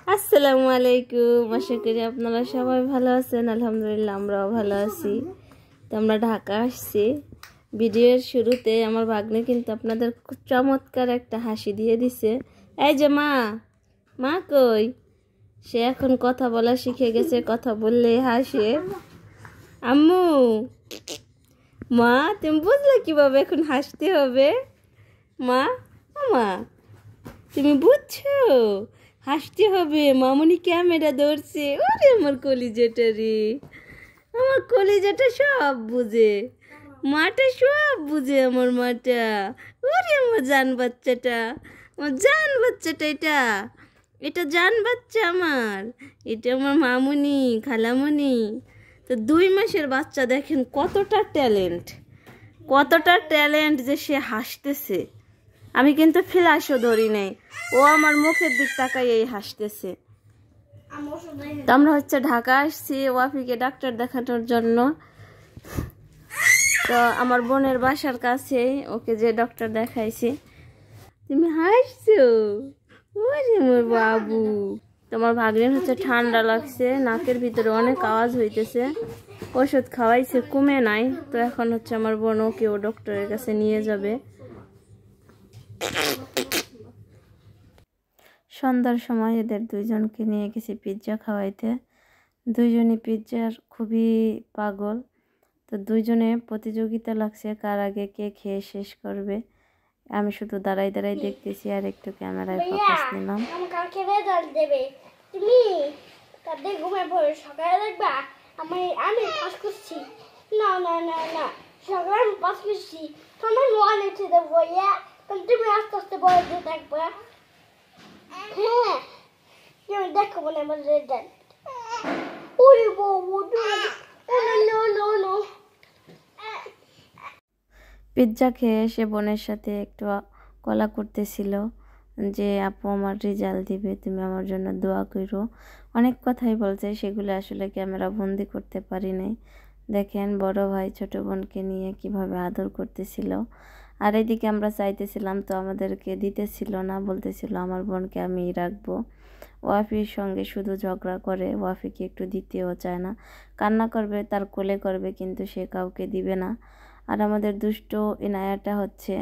আসসালামু আলাইকুম, আশা করি আপনারা সবাই ভালো আছেন। আলহামদুলিল্লাহ আমরাও ভালো আছি। তো আমরা ঢাকা আসছি। ভিডিওর শুরুতে আমার ভাগ্নে কিন্তু আপনাদের খুব চমৎকার একটা হাসি দিয়ে দিছে। এই যে মা, মা কই? সে এখন কথা বলা শিখে গেছে, কথা বললে হাসে। আম্মু, মা তুমি বুঝলে কিভাবে এখন হাসতে হবে? মা, মা তুমি বুঝছো হাসতে হবে? মামুনি ক্যামেরা ধরছে। ওরে আমার কলিজাটা রে, আমার কলিজাটা সব বুঝে, মাটা সব বুঝে আমার মাটা। ওরে আমার জান বাচ্চাটা, আমার জান বাচ্চাটা, এটা এটা জান বাচ্চা আমার, এটা আমার মামুনি, খালামুনি। তো 2 মাসের বাচ্চা দেখেন কতটা ট্যালেন্ট, কতটা ট্যালেন্ট যে সে হাসতেছে। আমি কিন্তু ফ্ল্যাশও ধরি নাই, ও আমার মুখের দিক তাকাই এই হাসতেছে। তো আমরা হচ্ছে ঢাকা আসছি ওয়াফিকে ডাক্তার দেখানোর জন্য। তো আমার বোনের বাসার কাছে ওকে যে ডক্টর দেখাইছি। তুমি হাসছো? ওরে মোর বাবু। তোমার ভাগ্নের হচ্ছে ঠান্ডা লাগছে, নাকের ভিতরে অনেক আওয়াজ হইতেছে। ওষুধ খাওয়াইছে, কমে নাই। তো এখন হচ্ছে আমার বোন ওকে ও ডক্টরের কাছে নিয়ে যাবে। সন্ধ্যার সময় এদের 2জনকে নিয়ে গেছি পিৎজা খাওয়াইতে। 2জনই পিৎজার খুবই পাগল। তো 2জনে প্রতিযোগিতা লাগছে কার আগে কে খেয়ে শেষ করবে। আমি শুধু দাঁড়াই দাঁড়াই দেখতেছি আর একটু ক্যামেরায় ফোকাস নিলাম। কালকে রেজাল্ট দেবে, তুমি কালকে ঘুমে পড়ে সকালে দেখবা আমি পাস করছি। না না না না, সকালে আমি পাস করছি, তোমার মনে হচ্ছে দেবো। তুমি আস্তে আস্তে বলতে থাকবা। হ্যাঁ, তুমি দেখো মনে আমার রেজাল্ট। ওরে বাবু, নো নো নো। পিৎজা খেয়ে সে বোনের সাথে একটু কলা করতেছিল যে আপু আমার রেজাল্ট দিবে, তুমি আমার জন্য দোয়া করো। অনেক কথাই বলছে, সেগুলো আসলে ক্যামেরা বন্দি করতে পারি নাই। দেখেন বড় ভাই ছোট বোনকে নিয়ে কিভাবে আদর করতেছিল। আর এদিকে আমরা চাইতেছিলাম, তো আমাদেরকে দিতেছিল না, বলতেছিল আমার বোনকে আমি রাখবো। ওয়াফির সঙ্গে শুধু ঝগড়া করে, ওয়াফিকে একটু দিতেও চায় না। কান্না করবে, তার কোলে করবে, কিন্তু সে কাউকে দিবে না। আর আমাদের দুষ্ট ইনায়াটা হচ্ছে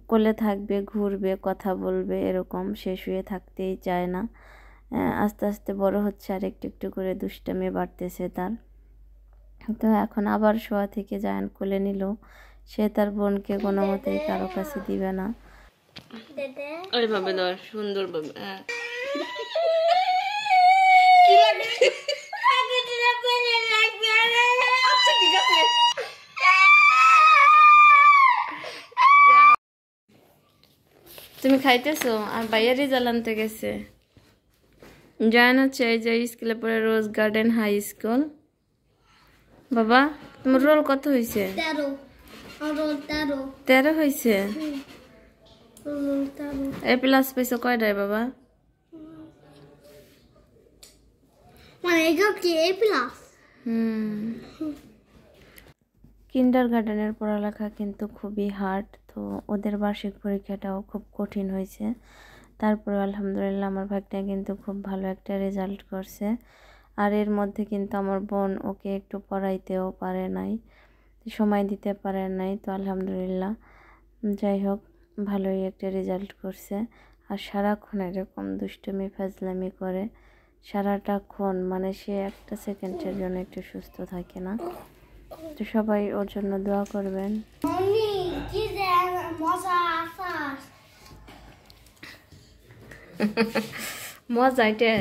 কোলে থাকবে, ঘুরবে, কথা বলবে, এরকম সে শুয়ে থাকতেই চায় না। আস্তে আস্তে বড় হচ্ছে আর একটু একটু করে দুষ্টামি বাড়তেছে তার। তো এখন আবার শোয়া থেকে জায়ান কোলে নিল। সে তার বোনকে কোনো মতেই কারো কাছে দিবে না। ওইভাবে ধর, সুন্দরভাবে। তুমি খাইতেছো? আর ভাইয়া রেজাল্ট আনতে গেছে। জায়ান হচ্ছে এই যে স্কুলে পড়ে, রোজ গার্ডেন হাই স্কুল। বাবা তোমার রোল কত হয়েছে? 13 হয়েছে। এ প্লাস পাইছো কয়টায় বাবা? কিন্ডারগার্টেনের পড়ালেখা কিন্তু খুবই হার্ড। তো ওদের বার্ষিক পরীক্ষাটাও খুব কঠিন হয়েছে। তারপরে আলহামদুলিল্লাহ আমার ভাগ্নে কিন্তু খুব ভালো একটা রেজাল্ট করছে। আর এর মধ্যে কিন্তু আমার বোন ওকে একটু পড়াইতেও পারে নাই, সময় দিতে পারে নাই। তো আলহামদুলিল্লাহ যাই হোক ভালোই একটা রেজাল্ট করছে। আর সারাক্ষণ এরকম দুষ্টুমি ফাজলামি করে, সারাটাক্ষণ, মানে সে একটা সেকেন্ডের জন্য একটু সুস্থ থাকে না। তো সবাই ওর জন্য দোয়া করবেন। মজা এটা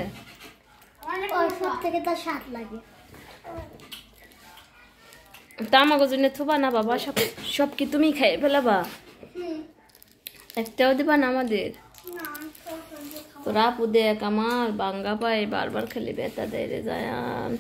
তা আমাকে জন্য থুবা না বাবা, সব কি তুমি খাই ফেলাবা? একটাও দিবা না আমাদের? তোরা আপু দেখ আমার বাঙ্গা পায় বারবার খালি ব্যথা দেয় রে জায়ান।